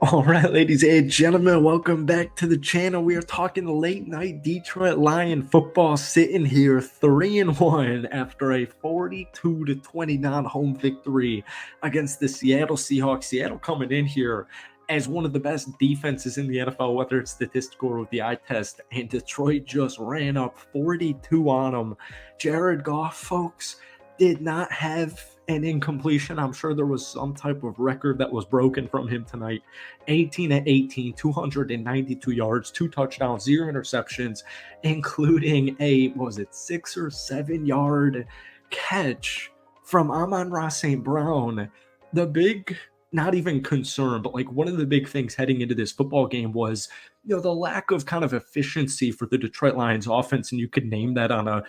All right, ladies and gentlemen, welcome back to the channel. We are talking late night Detroit Lion football, sitting here 3-1 after a 42-29 home victory against the Seattle Seahawks. Seattle coming in here as one of the best defenses in the NFL, whether it's statistical or with the eye test, and Detroit just ran up 42 on them. Jared Goff, folks, did not have an incompletion. I'm sure there was some type of record that was broken from him tonight. 18-18, 292 yards, 2 touchdowns, 0 interceptions, including a, what was it, 6 or 7 yard catch from Amon-Ra St. Brown. The big, not even concern, but like one of the big things heading into this football game was, the lack of kind of efficiency for the Detroit Lions offense. And you could name that on a,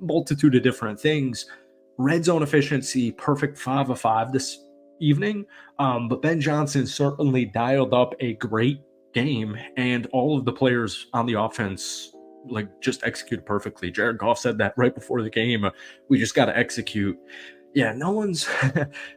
multitude of different things. Red zone efficiency, perfect 5 of 5 this evening. But Ben Johnson certainly dialed up a great game, and all of the players on the offense just executed perfectly. Jared Goff said that right before the game. We just got to execute. Yeah, no one's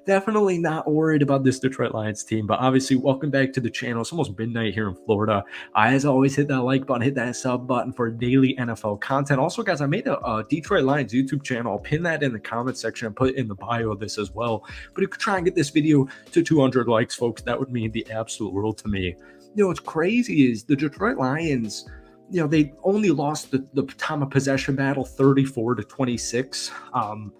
definitely not worried about this Detroit Lions team, but obviously welcome back to the channel. It's almost midnight here in Florida. As always, hit that like button, hit that sub button for daily NFL content. Also, guys, I made a Detroit Lions YouTube channel. I'll pin that in the comment section and put it in the bio of this as well. But if you could try and get this video to 200 likes, folks, that would mean the absolute world to me. What's crazy is the Detroit Lions, they only lost the time of possession battle 34-26.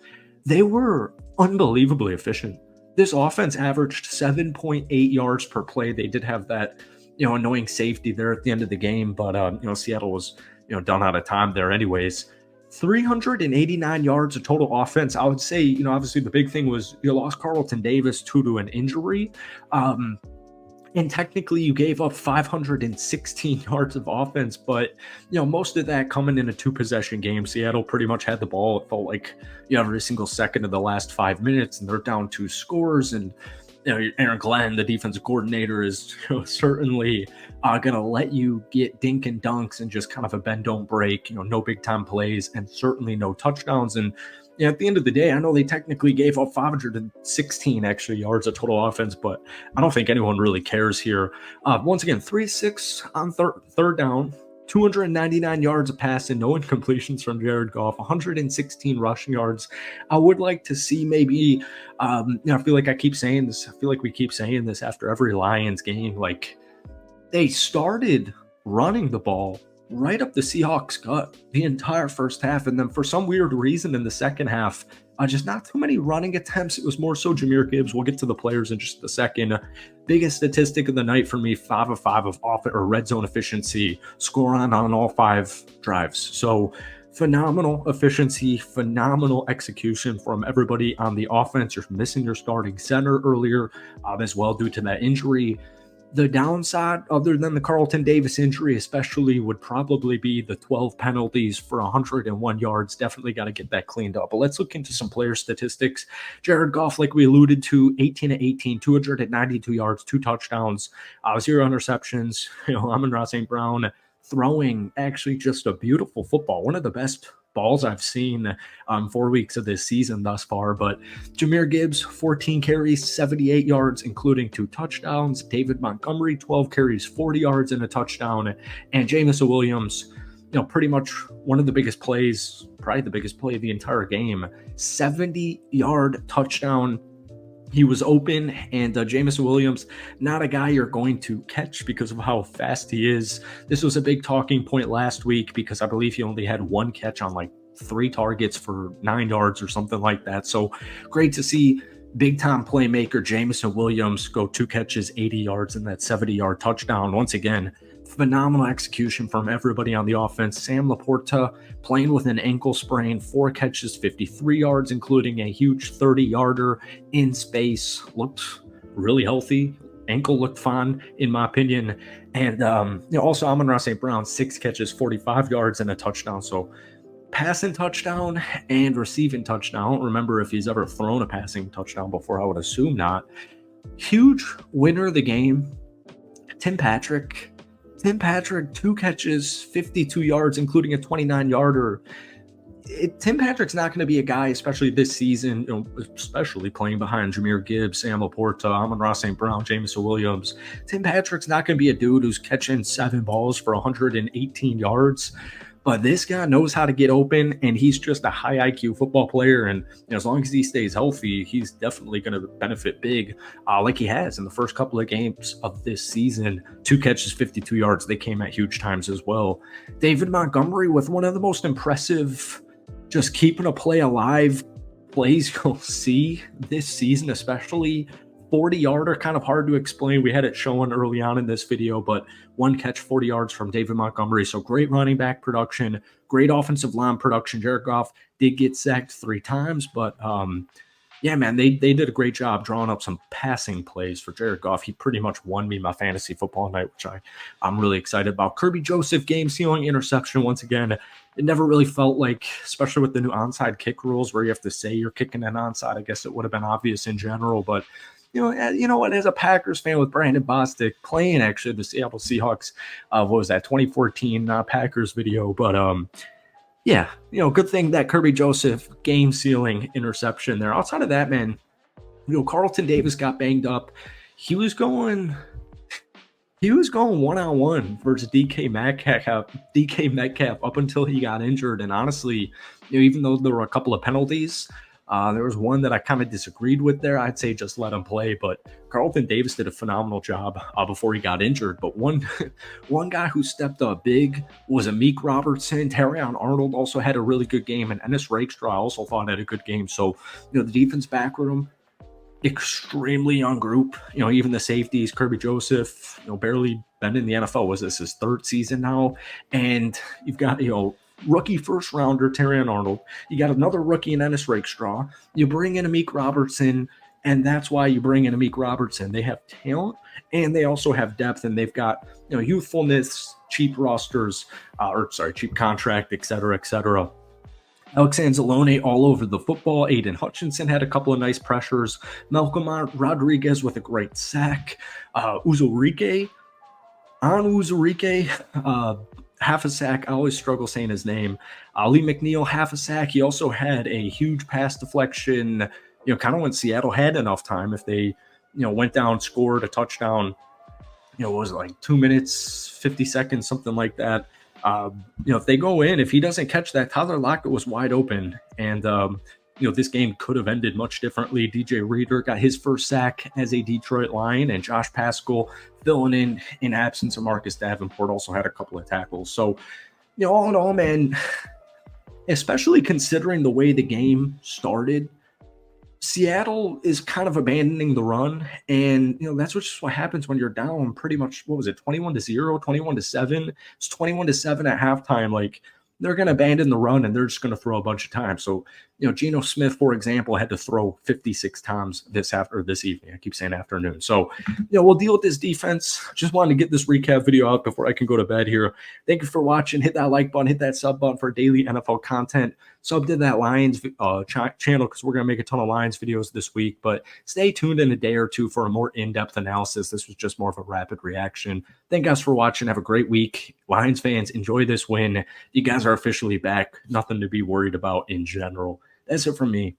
They were unbelievably efficient. This offense averaged 7.8 yards per play. They did have that, annoying safety there at the end of the game, but Seattle was, done out of time there anyways. 389 yards of total offense. I would say, obviously the big thing was you lost Carlton Davis due to an injury. And technically you gave up 516 yards of offense, but most of that coming in a 2-possession game. Seattle pretty much had the ball. It felt like every single second of the last 5 minutes, and they're down 2 scores. And Aaron Glenn, the defensive coordinator, is certainly going to let you get dink and dunks and just kind of a bend don't break. No big time plays and certainly no touchdowns. And at the end of the day, I know they technically gave up 516 extra yards of total offense, but I don't think anyone really cares here. Once again, 3-6 on third down, 299 yards of passing, no incompletions from Jared Goff, 116 rushing yards. I would like to see maybe, I feel like I keep saying this. I feel like we keep saying this after every Lions game. Like, they started running the ball right up the Seahawks' gut the entire first half. And then for some weird reason in the second half, just not too many running attempts. It was more so Jahmyr Gibbs. We'll get to the players in just a second. Biggest statistic of the night for me, 5 of 5 of red zone efficiency, score on all 5 drives. So phenomenal efficiency, phenomenal execution from everybody on the offense. You're missing your starting center earlier as well due to that injury. The downside, other than the Carlton Davis injury especially, would probably be the 12 penalties for 101 yards. Definitely got to get that cleaned up. But let's look into some player statistics. Jared Goff, like we alluded to, 18-18, 292 yards, 2 touchdowns, 0 interceptions. Amon-Ra St. Brown throwing actually just a beautiful football. One of the best balls I've seen 4 weeks of this season thus far. But Jahmyr Gibbs, 14 carries, 78 yards, including 2 touchdowns. David Montgomery, 12 carries, 40 yards and a touchdown. And Jameson Williams, pretty much one of the biggest plays, probably the biggest play of the entire game, 70-yard touchdown. He was open, and Jameson Williams, not a guy you're going to catch because of how fast he is. This was a big talking point last week because I believe he only had 1 catch on 3 targets for 9 yards or something like that. So great to see big-time playmaker Jameson Williams go 2 catches, 80 yards, and that 70-yard touchdown. Once again, phenomenal execution from everybody on the offense. Sam Laporta playing with an ankle sprain, 4 catches, 53 yards, including a huge 30-yarder in space. Looked really healthy. Ankle looked fine, in my opinion. And also Amon-Ra St. Brown, 6 catches, 45 yards, and a touchdown. So passing touchdown and receiving touchdown. I don't remember if he's ever thrown a passing touchdown before. I would assume not. Huge winner of the game, Tim Patrick, 2 catches, 52 yards, including a 29-yarder. Tim Patrick's not going to be a guy, especially this season, especially playing behind Jahmyr Gibbs, Sam Laporta, Amon-Ra St. Brown, Jameson Williams. Tim Patrick's not going to be a dude who's catching 7 balls for 118 yards. But this guy knows how to get open, and he's just a high IQ football player. And as long as he stays healthy, he's definitely going to benefit big, like he has in the first couple of games of this season. 2 catches, 52 yards. They came at huge times as well. David Montgomery with one of the most impressive, just keeping a play alive plays you'll see this season, especially 40-yarder, kind of hard to explain. We had it shown early on in this video, but 1 catch, 40 yards from David Montgomery. So great running back production, great offensive line production. Jared Goff did get sacked 3 times, but yeah, man, they did a great job drawing up some passing plays for Jared Goff. He pretty much won me my fantasy football night, which I'm really excited about. Kirby Joseph, game-sealing interception once again. It never really felt like, especially with the new onside kick rules where you have to say you're kicking an onside, I guess it would have been obvious in general, but you know what? As a Packers fan with Brandon Bostic playing actually the Seattle Seahawks, what was that 2014 Packers video? But yeah, good thing that Kirby Joseph game-sealing interception there. Outside of that, man, Carlton Davis got banged up. He was going one-on-one versus DK Metcalf up until he got injured. And honestly, even though there were a couple of penalties. There was one that I kind of disagreed with there. I'd say just let him play, but Carlton Davis did a phenomenal job before he got injured. But one guy who stepped up big was Amik Robertson. Terrion Arnold also had a really good game, and Ennis Rakestraw also thought had a good game. So, the defense back room, extremely young group. Even the safeties, Kirby Joseph, barely been in the NFL. Was this his 3rd season now? And you've got, rookie first rounder Terrion Arnold. You got another rookie in Ennis Rakestraw. You bring in Amik Robertson, and that's why you bring in Amik Robertson. They have talent, and they also have depth, and they've got youthfulness, cheap rosters, cheap contract, et cetera, et cetera. Alex Anzalone all over the football. Aiden Hutchinson had a couple of nice pressures. Malcolm Rodriguez with a great sack. Uzurike, half a sack. I always struggle saying his name. Lee McNeil, half a sack. He also had a huge pass deflection, kind of when Seattle had enough time. If they, went down, scored a touchdown, what was it, like 2 minutes, 50 seconds, something like that. If they go in, if he doesn't catch that, Tyler Lockett was wide open. And, this game could have ended much differently. DJ Reader got his first sack as a Detroit Lion, and Josh Paschal filling in absence of Marcus Davenport also had a couple of tackles. So, all in all, man, especially considering the way the game started, Seattle is kind of abandoning the run, and that's just what happens when you're down pretty much. What was it, 21-0, 21-7? It's 21-7 at halftime. Like, they're going to abandon the run, and they're just going to throw a bunch of times. So, Geno Smith, for example, had to throw 56 times this evening. I keep saying afternoon. So, we'll deal with this defense. Just wanted to get this recap video out before I can go to bed here. Thank you for watching. Hit that like button, hit that sub button for daily NFL content. Sub to that Lions channel because we're going to make a ton of Lions videos this week. But stay tuned in a day or two for a more in-depth analysis. This was just more of a rapid reaction. Thank you guys for watching. Have a great week. Lions fans, enjoy this win. You guys are officially back. Nothing to be worried about in general. That's it from me.